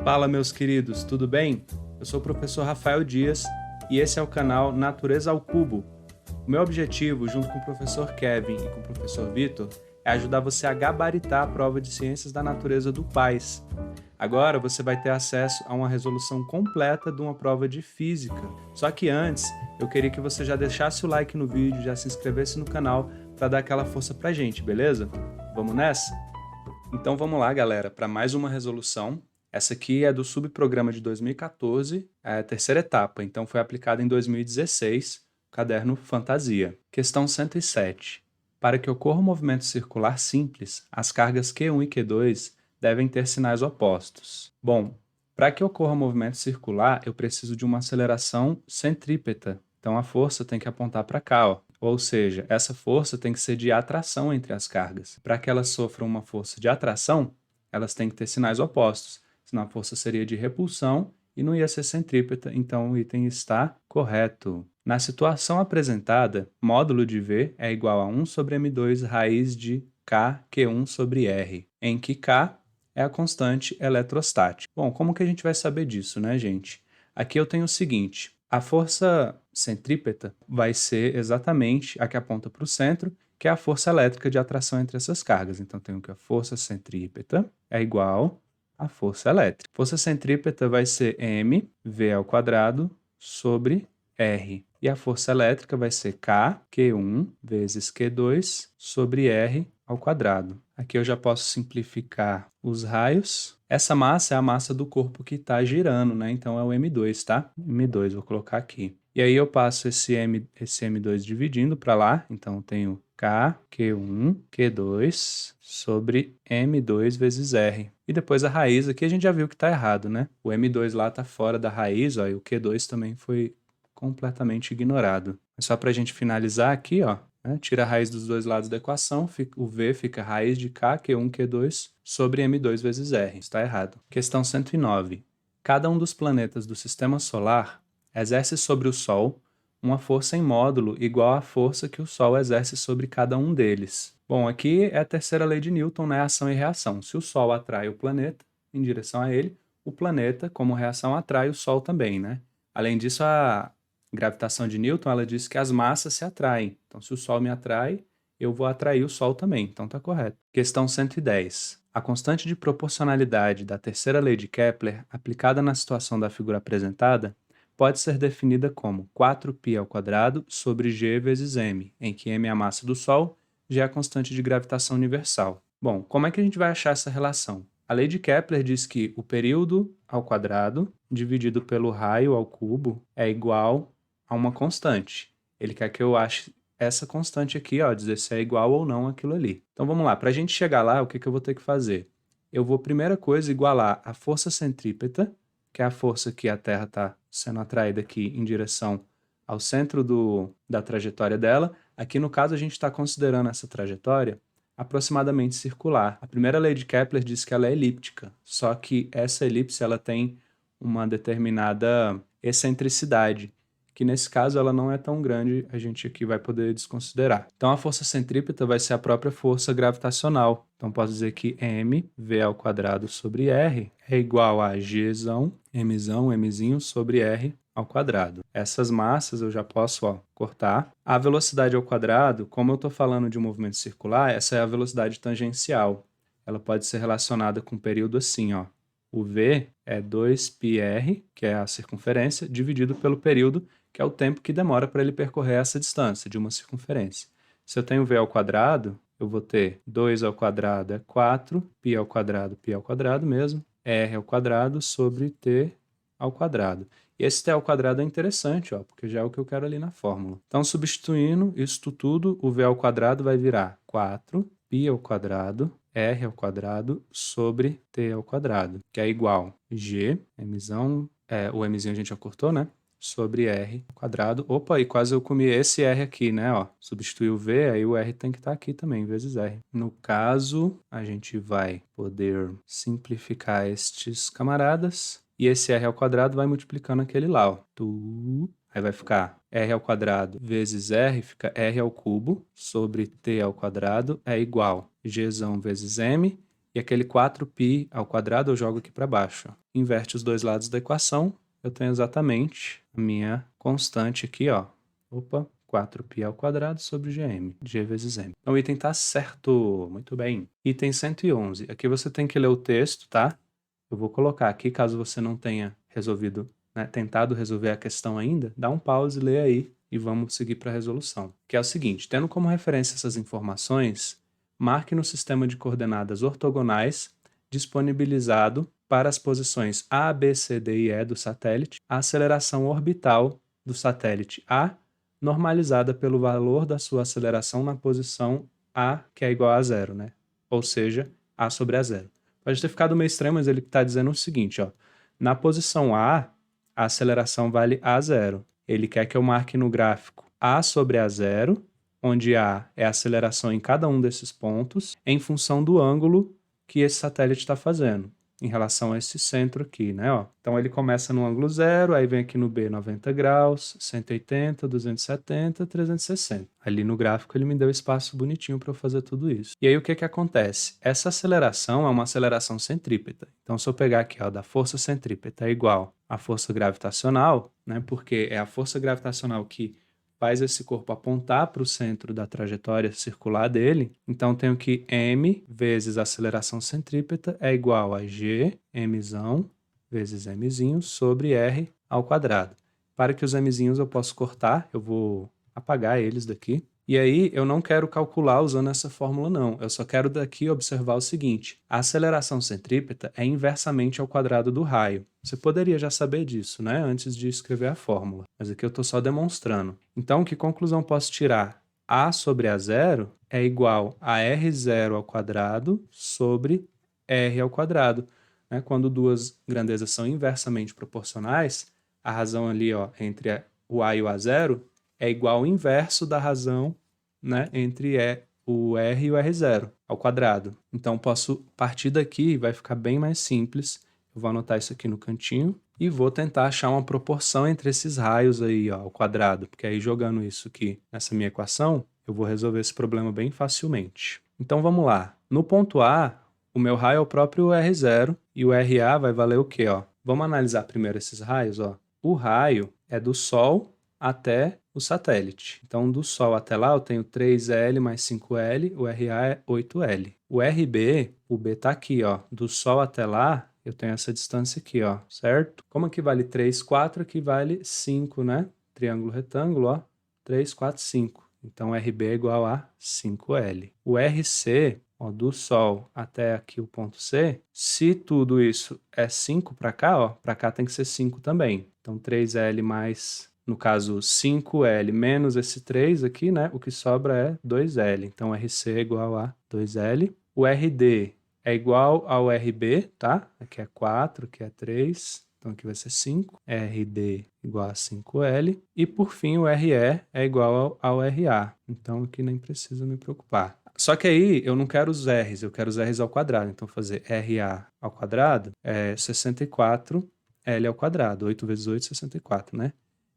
Fala, meus queridos, tudo bem? Eu sou o professor Rafael Dias e esse é o canal Natureza ao Cubo. O meu objetivo, junto com o professor Kevin e com o professor Vitor, é ajudar você a gabaritar a prova de Ciências da Natureza do PAS. Agora você vai ter acesso a uma resolução completa de uma prova de Física. Só que antes, eu queria que você já deixasse o like no vídeo, já se inscrevesse no canal para dar aquela força pra gente, beleza? Vamos nessa? Então vamos lá, galera, para mais uma resolução. Essa aqui é do subprograma de 2014, é a terceira etapa, então foi aplicada em 2016, o caderno Fantasia. Questão 107. Para que ocorra um movimento circular simples, as cargas Q1 e Q2 devem ter sinais opostos. Bom, para que ocorra um movimento circular, eu preciso de uma aceleração centrípeta. Então a força tem que apontar para cá, ó. Ou seja, essa força tem que ser de atração entre as cargas. Para que elas sofram uma força de atração, elas têm que ter sinais opostos. Senão a força seria de repulsão e não ia ser centrípeta, então o item está correto. Na situação apresentada, módulo de V é igual a 1 sobre m2 raiz de K Q1 sobre R, em que K é a constante eletrostática. Bom, como que a gente vai saber disso, né, gente? Aqui eu tenho o seguinte, a força centrípeta vai ser exatamente a que aponta para o centro, que é a força elétrica de atração entre essas cargas. Então, tenho que a força centrípeta é igual a força elétrica. Força centrípeta vai ser mv ao quadrado sobre R. E a força elétrica vai ser K, Q1 vezes Q2 sobre R ao quadrado. Aqui eu já posso simplificar os raios. Essa massa é a massa do corpo que está girando, né? Então é o M2, tá? M2, vou colocar aqui. E aí eu passo esse M2 dividindo para lá, então eu tenho K, Q1, Q2 sobre M2 vezes R. E depois a raiz aqui a gente já viu que está errado, né? O M2 lá está fora da raiz, ó, e o Q2 também foi completamente ignorado. É só para a gente finalizar aqui, ó, né? Tira a raiz dos dois lados da equação, o V fica raiz de K, Q1, Q2 sobre M2 vezes R. Está errado. Questão 109. Cada um dos planetas do Sistema Solar exerce sobre o Sol uma força em módulo igual à força que o Sol exerce sobre cada um deles. Bom, aqui é a terceira lei de Newton, né? Ação e reação. Se o Sol atrai o planeta em direção a ele, o planeta, como reação, atrai o Sol também, né? Além disso, a gravitação de Newton, ela diz que as massas se atraem. Então, se o Sol me atrai, eu vou atrair o Sol também. Então, tá correto. Questão 110. A constante de proporcionalidade da terceira lei de Kepler, aplicada na situação da figura apresentada, pode ser definida como 4π ao quadrado sobre g vezes m, em que m é a massa do Sol, g é a constante de gravitação universal. Bom, como é que a gente vai achar essa relação? A lei de Kepler diz que o período ao quadrado dividido pelo raio ao cubo é igual a uma constante. Ele quer que eu ache essa constante aqui, ó, dizer se é igual ou não aquilo ali. Então vamos lá, para a gente chegar lá, o que eu vou ter que fazer? Eu vou, primeira coisa, igualar a força centrípeta, que é a força que a Terra está sendo atraída aqui em direção ao centro da trajetória dela. Aqui, no caso, a gente está considerando essa trajetória aproximadamente circular. A primeira lei de Kepler diz que ela é elíptica, só que essa elipse ela tem uma determinada excentricidade, que nesse caso ela não é tão grande, a gente aqui vai poder desconsiderar. Então a força centrípeta vai ser a própria força gravitacional. Então posso dizer que mv ao quadrado sobre r é igual a gzão, mzinho sobre r ao quadrado. Essas massas eu já posso, ó, cortar. A velocidade ao quadrado, como eu estou falando de um movimento circular, essa é a velocidade tangencial. Ela pode ser relacionada com o período assim, ó. O v é 2πr, que é a circunferência, dividido pelo período, que é o tempo que demora para ele percorrer essa distância de uma circunferência. Se eu tenho v ao quadrado, eu vou ter 2 ao quadrado é 4, π ao quadrado mesmo, r ao quadrado sobre t ao quadrado. E esse t ao quadrado é interessante, ó, porque já é o que eu quero ali na fórmula. Então, substituindo isso tudo, o v ao quadrado vai virar 4, π ao quadrado, r ao quadrado sobre t ao quadrado, que é igual g, mzão, o mzinho a gente já cortou, né? Sobre r ao quadrado. Opa, e quase eu comi esse r aqui, né? Ó, substituir o v, aí o r tem que estar aqui também, vezes r. No caso, a gente vai poder simplificar estes camaradas. E esse r ao quadrado vai multiplicando aquele lá, ó. Aí vai ficar r ao quadrado vezes r, fica r ao cubo, sobre t ao quadrado é igual gzão vezes m. E aquele 4π ao quadrado eu jogo aqui para baixo. Ó. Inverte os dois lados da equação, eu tenho exatamente a minha constante aqui, ó. Opa, 4π ao quadrado sobre gm, g vezes m. Então o item está certo, muito bem. Item 111, aqui você tem que ler o texto, tá? Eu vou colocar aqui, caso você não tenha resolvido, né, tentado resolver a questão ainda, dá um pause, lê aí e vamos seguir para a resolução. Que é o seguinte, tendo como referência essas informações, marque no sistema de coordenadas ortogonais disponibilizado para as posições A, B, C, D e E do satélite a aceleração orbital do satélite A normalizada pelo valor da sua aceleração na posição A, que é igual a zero, né? Ou seja, A sobre A0. Pode ter ficado meio estranho, mas ele está dizendo o seguinte, ó. Na posição A aceleração vale A0. Ele quer que eu marque no gráfico A sobre A0, onde A é a aceleração em cada um desses pontos, em função do ângulo que esse satélite está fazendo, em relação a esse centro aqui, né? Ó. Então ele começa no ângulo 0, aí vem aqui no B 90 graus, 180, 270, 360. Ali no gráfico ele me deu espaço bonitinho para eu fazer tudo isso. E aí o que que acontece? Essa aceleração é uma aceleração centrípeta. Então se eu pegar aqui, ó, da força centrípeta é igual à força gravitacional, né? Porque é a força gravitacional que faz esse corpo apontar para o centro da trajetória circular dele, então tenho que m vezes a aceleração centrípeta é igual a g, mzão, vezes mzinho, sobre r ao quadrado. Para que os mzinhos eu possa cortar, eu vou apagar eles daqui. E aí eu não quero calcular usando essa fórmula não, eu só quero daqui observar o seguinte, a aceleração centrípeta é inversamente ao quadrado do raio. Você poderia já saber disso, né, antes de escrever a fórmula, mas aqui eu estou só demonstrando. Então, que conclusão posso tirar? A sobre A0 é igual a R0 ao quadrado sobre R ao quadrado. Né? Quando duas grandezas são inversamente proporcionais, a razão ali ó, entre o A e o A0 é igual ao inverso da razão, né, entre o R e o R0 ao quadrado. Então, posso partir daqui e vai ficar bem mais simples. Eu vou anotar isso aqui no cantinho e vou tentar achar uma proporção entre esses raios aí, ó, ao quadrado, porque aí jogando isso aqui nessa minha equação, eu vou resolver esse problema bem facilmente. Então, vamos lá. No ponto A, o meu raio é o próprio R0 e o RA vai valer o quê, ó? Vamos analisar primeiro esses raios, ó. O raio é do Sol até o satélite. Então, do Sol até lá, eu tenho 3L mais 5L, o RA é 8L. O RB, o B está aqui, ó. Do Sol até lá, eu tenho essa distância aqui, ó, certo? Como aqui vale 3, 4, aqui vale 5, né? Triângulo retângulo, ó. 3, 4, 5. Então, RB é igual a 5L. O RC, ó, do Sol até aqui o ponto C, se tudo isso é 5 para cá, ó, para cá tem que ser 5 também. Então, 3L mais, no caso, 5L menos esse 3 aqui, né? O que sobra é 2L. Então, RC é igual a 2L. O RD é igual ao RB, tá? Aqui é 4, aqui é 3. Então, aqui vai ser 5. RD igual a 5L. E, por fim, o RE é igual ao RA. Então, aqui nem precisa me preocupar. Só que aí eu não quero os R's, eu quero os R's ao quadrado. Então, fazer RA ao quadrado é 64L ao quadrado. 8 vezes 8, 64, né?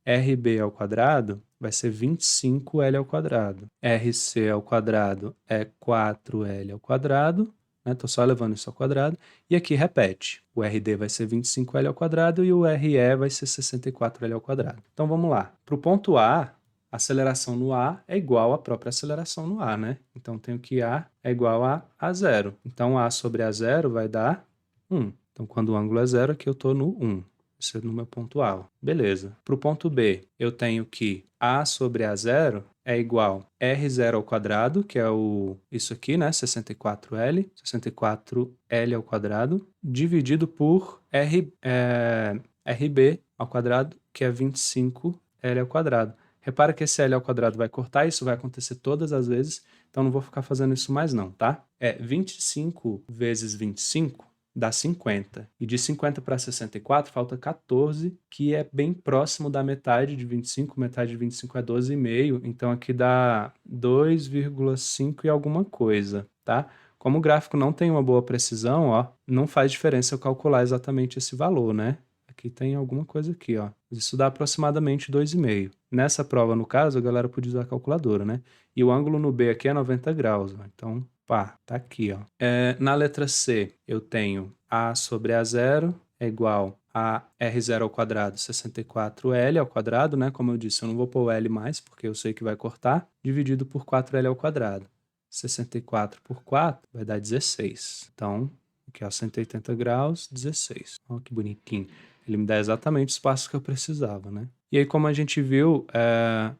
RB ao quadrado vai ser 25L ao quadrado. RC ao quadrado é 4L ao quadrado. Estou só levando isso ao quadrado. E aqui repete. O RD vai ser 25L ao quadrado e o RE vai ser 64L ao quadrado. Então, vamos lá. Para o ponto A, a aceleração no A é igual à própria aceleração no A, né? Então, tenho que A é igual a A0. Então, A sobre A0 vai dar 1. Então, quando o ângulo é 0, aqui eu estou no 1. Isso é no meu ponto A. Beleza. Para o ponto B, eu tenho que A sobre A0 é igual a R0 ao quadrado, que é isso aqui, né? 64L. 64L ao quadrado, dividido por RB ao quadrado, que é 25L ao quadrado. Repara que esse L ao quadrado vai cortar, isso vai acontecer todas as vezes, então não vou ficar fazendo isso mais não, tá? 25 vezes 25 dá 50. E de 50 para 64 falta 14, que é bem próximo da metade de 25. Metade de 25 é 12,5, então aqui dá 2,5 e alguma coisa, tá? Como o gráfico não tem uma boa precisão, ó, não faz diferença eu calcular exatamente esse valor, né? Aqui tem alguma coisa aqui, ó. Isso dá aproximadamente 2,5. Nessa prova, no caso, a galera podia usar a calculadora, né? E o ângulo no B aqui é 90 graus, ó. Então, Pá, tá aqui, ó. Na letra C, eu tenho A sobre A0 é igual a R0 ao quadrado, 64L ao quadrado, né? Como eu disse, eu não vou pôr o L mais, porque eu sei que vai cortar, dividido por 4L ao quadrado. 64 por 4 vai dar 16. Então, aqui, ó, 180 graus, 16. Olha que bonitinho. Ele me dá exatamente o espaço que eu precisava, né? E aí, como a gente viu,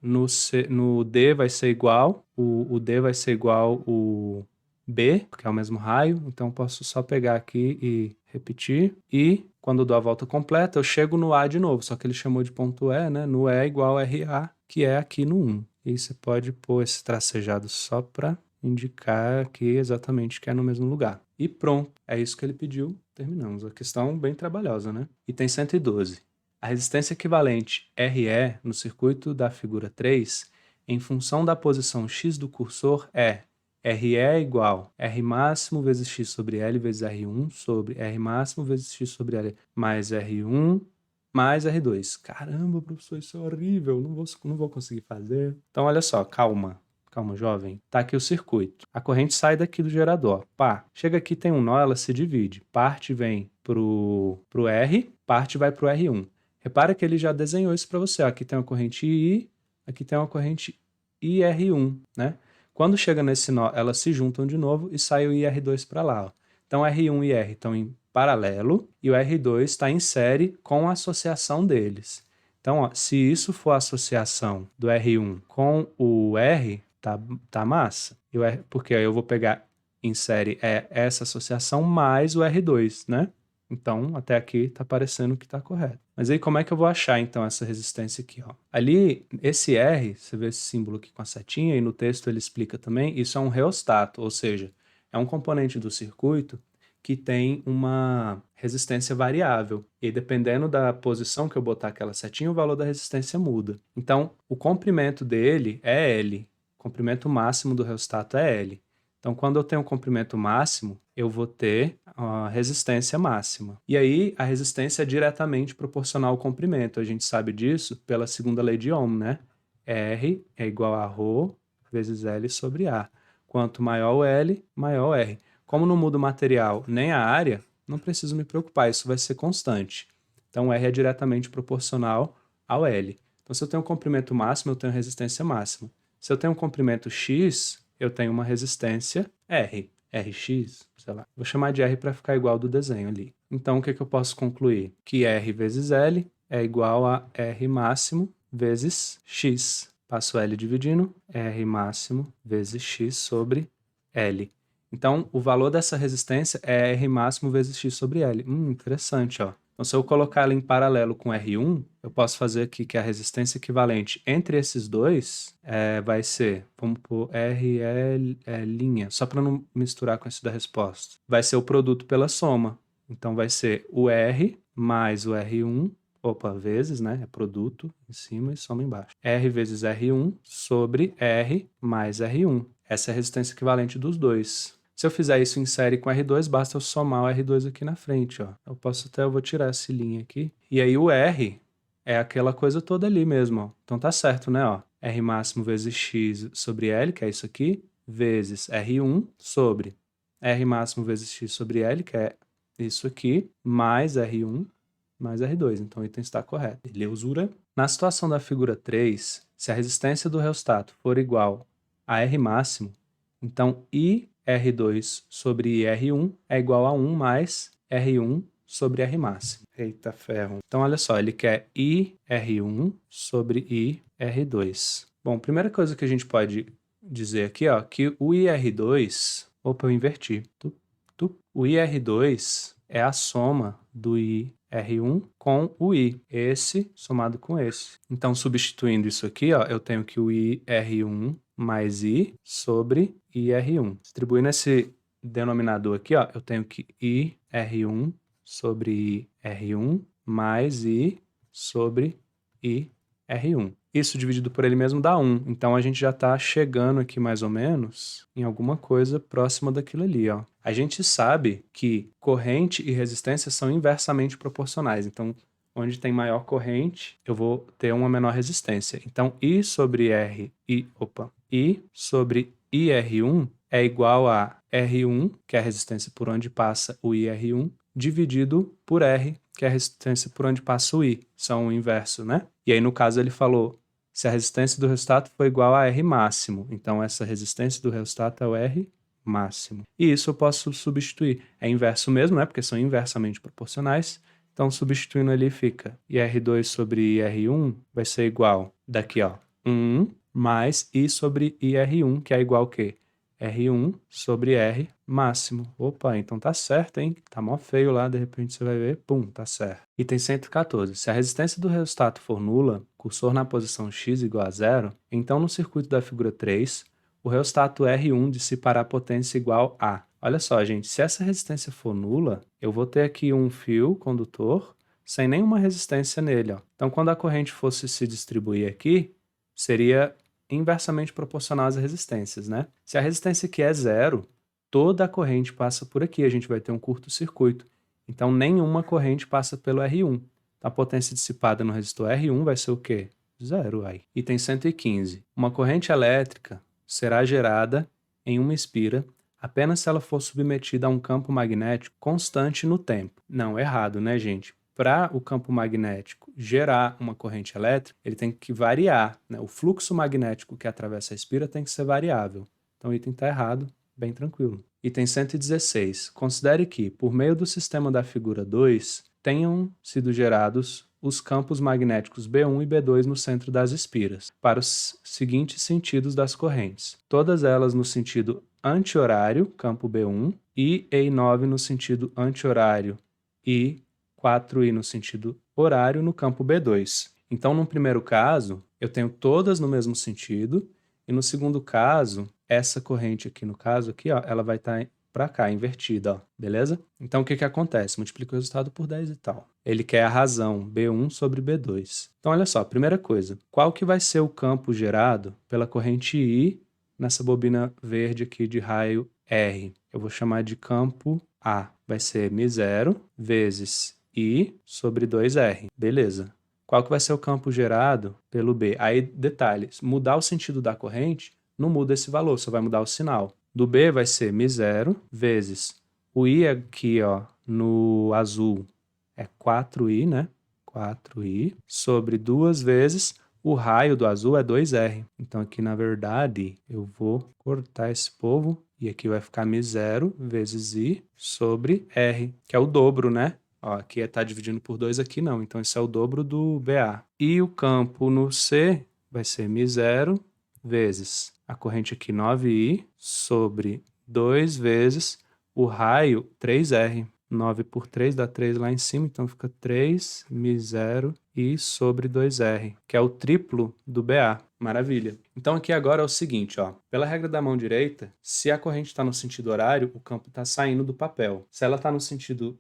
no D vai ser igual, o D vai ser igual o B, porque é o mesmo raio, então eu posso só pegar aqui e repetir. E quando eu dou a volta completa, eu chego no A de novo, só que ele chamou de ponto E, né? No E igual a RA, que é aqui no 1. E você pode pôr esse tracejado só para indicar aqui exatamente que é no mesmo lugar. E pronto, é isso que ele pediu, terminamos. A questão bem trabalhosa, né? Item 112. A resistência equivalente RE no circuito da figura 3, em função da posição x do cursor, é RE é igual R máximo vezes x sobre L vezes R1 sobre R máximo vezes x sobre L mais R1 mais R2. Caramba, professor, isso é horrível, não vou conseguir fazer. Então, olha só, calma, jovem. Tá aqui o circuito. A corrente sai daqui do gerador. Pá, chega aqui, tem um nó, ela se divide. Parte vem pro R, parte vai pro R1. Repara que ele já desenhou isso para você. Ó. Aqui tem uma corrente I, aqui tem uma corrente IR1, né? Quando chega nesse nó, elas se juntam de novo e sai o IR2 para lá. Ó. Então, R1 e R estão em paralelo e o R2 está em série com a associação deles. Então, ó, se isso for a associação do R1 com o R, tá massa. Porque aí eu vou pegar em série essa associação mais o R2, né? Então, até aqui está parecendo que está correto. Mas aí, como é que eu vou achar, então, essa resistência aqui? Ó? Ali, esse R, você vê esse símbolo aqui com a setinha, e no texto ele explica também, isso é um reostato, ou seja, é um componente do circuito que tem uma resistência variável. E dependendo da posição que eu botar aquela setinha, o valor da resistência muda. Então, o comprimento dele é L. O comprimento máximo do reostato é L. Então, quando eu tenho um comprimento máximo, eu vou ter a resistência máxima. E aí, a resistência é diretamente proporcional ao comprimento. A gente sabe disso pela segunda lei de Ohm, né? R é igual a ρ vezes L sobre A. Quanto maior o L, maior o R. Como não muda o material nem a área, não preciso me preocupar, isso vai ser constante. Então, R é diretamente proporcional ao L. Então, se eu tenho um comprimento máximo, eu tenho resistência máxima. Se eu tenho um comprimento X, eu tenho uma resistência R, Rx, sei lá. Vou chamar de R para ficar igual do desenho ali. Então, o que eu posso concluir? Que R vezes L é igual a R máximo vezes X. Passo L dividindo, R máximo vezes X sobre L. Então, o valor dessa resistência é R máximo vezes X sobre L. Interessante, ó. Então, se eu colocar ela em paralelo com R1, eu posso fazer aqui que a resistência equivalente entre esses dois vai ser, vamos pôr RL, só para não misturar com isso da resposta. Vai ser o produto pela soma. Então, vai ser o R mais o R1, vezes, né? É produto em cima e soma embaixo. R vezes R1 sobre R mais R1. Essa é a resistência equivalente dos dois. Se eu fizer isso em série com R2, basta eu somar o R2 aqui na frente, ó. Eu vou tirar essa linha aqui. E aí o R é aquela coisa toda ali mesmo, ó. Então tá certo, né, ó. R máximo vezes X sobre L, que é isso aqui, vezes R1 sobre R máximo vezes X sobre L, que é isso aqui, mais R1 mais R2. Então o item está correto. Belezura. Na situação da figura 3, se a resistência do reostato for igual a R máximo, então IR2 sobre IR1 é igual a 1 mais R1 sobre R máximo. Eita ferro. Então, olha só, ele quer IR1 sobre IR2. Bom, primeira coisa que a gente pode dizer aqui, ó, que o IR2... Opa, eu inverti. O IR2 é a soma do IR1 com o I. Esse somado com esse. Então, substituindo isso aqui, ó, eu tenho que o IR1 mais I sobre IR1. Distribuindo esse denominador aqui, ó, eu tenho que IR1 sobre IR1 mais I sobre IR1. Isso dividido por ele mesmo dá 1. Então, a gente já está chegando aqui mais ou menos em alguma coisa próxima daquilo ali, ó. A gente sabe que corrente e resistência são inversamente proporcionais. Então, onde tem maior corrente, eu vou ter uma menor resistência. Então, I sobre IR1 é igual a R1, que é a resistência por onde passa o IR1, dividido por R, que é a resistência por onde passa o I. São o inverso, né? E aí, no caso, ele falou se a resistência do rheostato for igual a R máximo. Então, essa resistência do rheostato é o R máximo. E isso eu posso substituir. É inverso mesmo, né? Porque são inversamente proporcionais. Então, substituindo ali fica IR2 sobre IR1 vai ser igual, daqui ó, 1 mais I sobre IR1, que é igual ao quê? R1 sobre R máximo. Opa, então tá certo, hein? Tá mó feio lá, de repente você vai ver, pum, tá certo. Item 114. Se a resistência do rheostato for nula, cursor na posição x igual a zero, então no circuito da figura 3, o rheostato R1 dissipará potência igual a... Olha só, gente, se essa resistência for nula, eu vou ter aqui um fio condutor sem nenhuma resistência nele, ó. Então, quando a corrente fosse se distribuir aqui, seria inversamente proporcional às resistências, né? Se a resistência aqui é zero, toda a corrente passa por aqui, a gente vai ter um curto-circuito. Então, nenhuma corrente passa pelo R1. Então, a potência dissipada no resistor R1 vai ser o quê? Zero, aí. Item 115. Uma corrente elétrica será gerada em uma espira apenas se ela for submetida a um campo magnético constante no tempo. Não, errado, né, gente? Para o campo magnético gerar uma corrente elétrica, ele tem que variar, né? O fluxo magnético que atravessa a espira tem que ser variável. Então, o item está errado, bem tranquilo. Item 116. Considere que, por meio do sistema da figura 2, tenham sido gerados os campos magnéticos B1 e B2 no centro das espiras, para os seguintes sentidos das correntes. Todas elas no sentido anti-horário, campo B1, e EI9 no sentido anti-horário e 4I no sentido horário no campo B2. Então, no primeiro caso, eu tenho todas no mesmo sentido, e no segundo caso, essa corrente aqui, no caso aqui, ó, ela vai estar para cá, invertida, ó, beleza? Então, o que que acontece? Multiplica o resultado por 10 e tal. Ele quer a razão B1 sobre B2. Então, olha só, primeira coisa, qual que vai ser o campo gerado pela corrente I nessa bobina verde aqui de raio R? Eu vou chamar de campo A. Vai ser μ0 vezes I sobre 2R. Beleza. Qual que vai ser o campo gerado pelo B? Aí, detalhes, mudar o sentido da corrente não muda esse valor, só vai mudar o sinal. Do B vai ser μ0 vezes o I aqui, ó, no azul é 4I, né? 4I sobre 2 vezes o raio do azul é 2R. Então aqui, na verdade, eu vou cortar esse povo e aqui vai ficar μ0 vezes I sobre R, que é o dobro, né? Ó, aqui está dividindo por 2, aqui não. Então, esse é o dobro do BA. E o campo no C vai ser μ0 vezes a corrente aqui 9I sobre 2 vezes o raio 3R. 9 por 3 dá 3 lá em cima, então fica 3 μ0 I sobre 2R, que é o triplo do BA. Maravilha. Então aqui agora é o seguinte, ó. Pela regra da mão direita, se a corrente está no sentido horário, o campo está saindo do papel. Se ela está no sentido,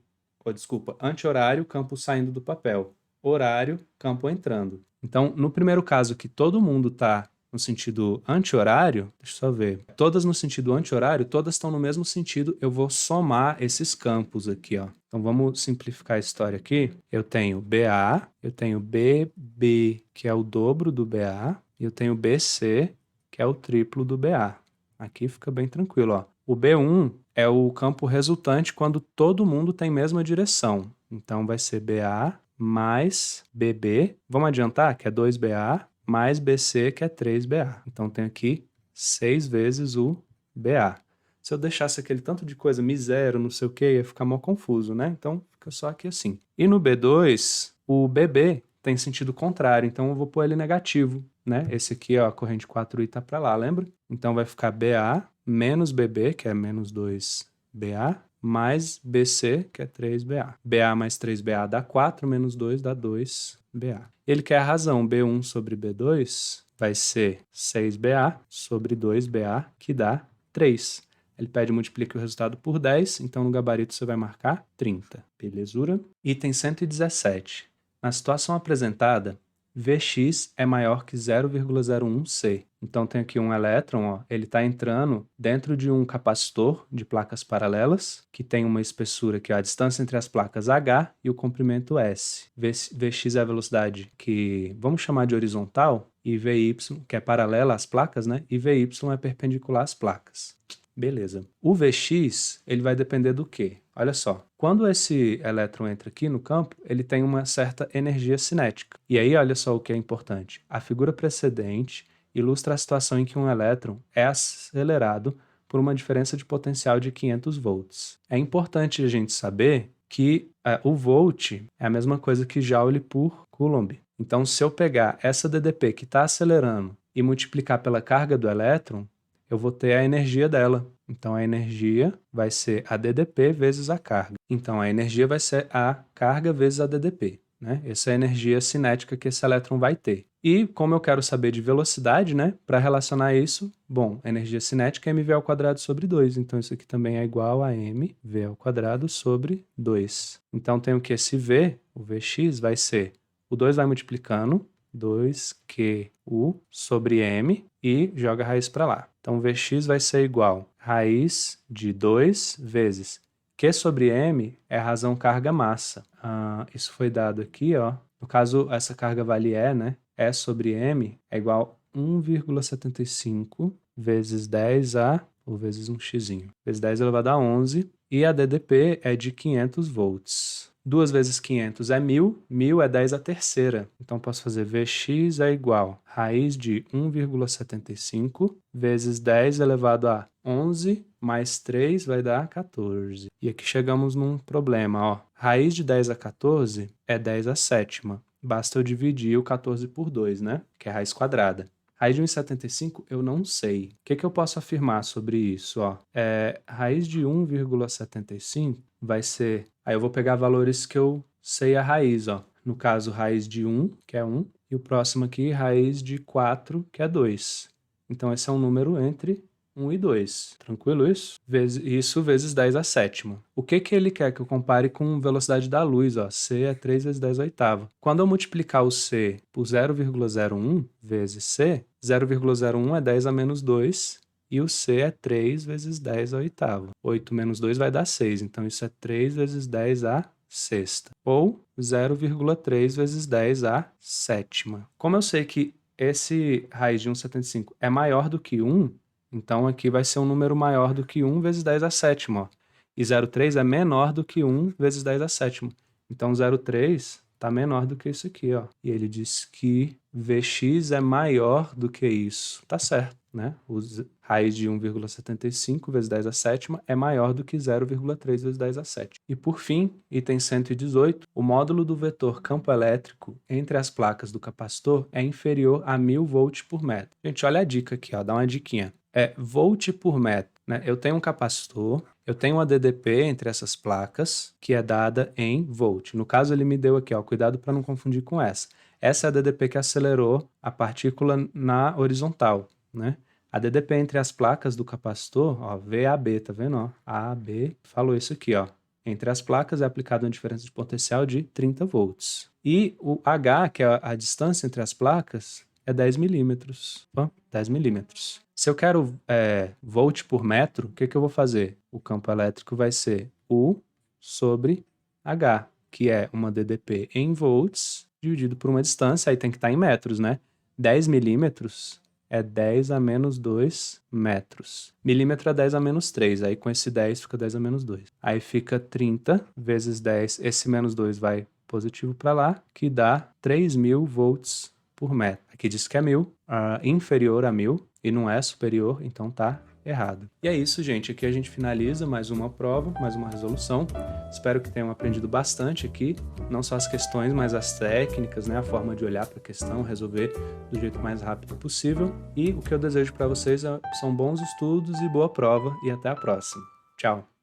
anti-horário, campo saindo do papel. Horário, campo entrando. Então, no primeiro caso que todo mundo está no sentido anti-horário, deixa eu só ver, todas no sentido anti-horário, todas estão no mesmo sentido, eu vou somar esses campos aqui, ó. Então vamos simplificar a história aqui. Eu tenho BA, eu tenho BB, que é o dobro do BA, e eu tenho BC, que é o triplo do BA. Aqui fica bem tranquilo, ó. O B1 é o campo resultante quando todo mundo tem mesma direção. Então vai ser BA mais BB, vamos adiantar, que é 2BA, mais BC, que é 3BA. Então, tem aqui 6 vezes o BA. Se eu deixasse aquele tanto de coisa, μ0, não sei o que, ia ficar mó confuso, né? Então, fica só aqui assim. E no B2, o BB tem sentido contrário, então eu vou pôr ele negativo, né? Esse aqui, ó, a corrente 4I tá para lá, lembra? Então, vai ficar BA menos BB, que é menos 2BA, mais BC, que é 3BA. BA mais 3BA dá 4, menos 2 dá 2BA. Ele quer a razão, B1 sobre B2 vai ser 6BA sobre 2BA, que dá 3. Ele pede multiplique o resultado por 10, então no gabarito você vai marcar 30. Belezura? Item 117. Na situação apresentada, Vx é maior que 0,01C. Então tem aqui um elétron, ó, ele está entrando dentro de um capacitor de placas paralelas, que tem uma espessura que é a distância entre as placas H e o comprimento S. Vx é a velocidade que vamos chamar de horizontal, e Vy, que é paralela às placas, né? E Vy é perpendicular às placas. Beleza. O Vx, ele vai depender do quê? Olha só, quando esse elétron entra aqui no campo, ele tem uma certa energia cinética. E aí, olha só o que é importante. A figura precedente ilustra a situação em que um elétron é acelerado por uma diferença de potencial de 500 volts. É importante a gente saber que o volt é a mesma coisa que Joule por Coulomb. Então, se eu pegar essa DDP que está acelerando e multiplicar pela carga do elétron, eu vou ter a energia dela. Então, a energia vai ser a DDP vezes a carga. Então, a energia vai ser a carga vezes a DDP. Né? Essa é a energia cinética que esse elétron vai ter. E, como eu quero saber de velocidade, né, para relacionar isso, bom, a energia cinética é mv ao quadrado sobre 2. Então, isso aqui também é igual a mv ao quadrado sobre 2. Então, tenho que esse v, o Vx, vai ser, o 2 vai multiplicando, 2Q sobre m, e joga a raiz para lá. Então, Vx vai ser igual a raiz de 2 vezes Q sobre m é a razão carga-massa. Isso foi dado aqui, ó. No caso, essa carga vale E, né? E sobre m é igual a 1,75 vezes 10 ou vezes um x, vezes 10 elevado a 11, e a DDP é de 500 volts. 2 vezes 500 é 1.000, 1.000 é 10 à terceira. Então, posso fazer Vx é igual a raiz de 1,75 vezes 10 elevado a 11 mais 3 vai dar 14. E aqui chegamos num problema, ó. Raiz de 10 a 14 é 10 à sétima. Basta eu dividir o 14 por 2, né? Que é a raiz quadrada. Raiz de 1,75 eu não sei. O que eu posso afirmar sobre isso? Ó? Raiz de 1,75 vai ser... Aí eu vou pegar valores que eu sei a raiz. Ó. No caso, raiz de 1, que é 1. E o próximo aqui, raiz de 4, que é 2. Então, esse é um número entre 1 e 2. Tranquilo isso? Isso vezes 10 à sétima. O que ele quer que eu compare com velocidade da luz? Ó? C é 3 vezes 10 à oitava. Quando eu multiplicar o C por 0,01 vezes C, 0,01 é 10 a menos 2 e o C é 3 vezes 10 à oitava. 8 menos 2 vai dar 6, então isso é 3 vezes 10 à sexta. Ou 0,3 vezes 10 à sétima. Como eu sei que esse raiz de 1,75 é maior do que 1, então aqui vai ser um número maior do que 1 vezes 10 à sétima. Ó. E 0,3 é menor do que 1 vezes 10 à sétima. Então 0,3 está menor do que isso aqui. Ó. E ele diz que Vx é maior do que isso. Tá certo, né? Raiz de 1,75 vezes 10 à sétima é maior do que 0,3 vezes 10 à sétima. E por fim, item 118, o módulo do vetor campo elétrico entre as placas do capacitor é inferior a 1000 volts por metro. Gente, olha a dica aqui, ó, dá uma diquinha. É volt por metro, né? Eu tenho um capacitor, eu tenho uma DDP entre essas placas, que é dada em volt. No caso, ele me deu aqui, ó, cuidado para não confundir com essa. Essa é a DDP que acelerou a partícula na horizontal, né? A DDP entre as placas do capacitor, ó, VAB, tá vendo? Ó, AB, falou isso aqui, ó. Entre as placas é aplicada uma diferença de potencial de 30 volts. E o H, que é a distância entre as placas, é 10 milímetros. Ó, 10 milímetros. Se eu quero volt por metro, o que eu vou fazer? O campo elétrico vai ser U sobre H, que é uma DDP em volts dividido por uma distância, aí tem que estar em metros, né? 10 milímetros é 10 a menos 2 metros. Milímetro é 10 a menos 3, aí com esse 10 fica 10 a menos 2. Aí fica 30 vezes 10, esse menos 2 vai positivo para lá, que dá 3.000 volts por metro. Aqui diz que é 1.000, inferior a 1.000, e não é superior, então tá errado. E é isso, gente. Aqui a gente finaliza mais uma prova, mais uma resolução. Espero que tenham aprendido bastante aqui, não só as questões, mas as técnicas, né? A forma de olhar para a questão, resolver do jeito mais rápido possível. E o que eu desejo para vocês são bons estudos e boa prova, e até a próxima. Tchau!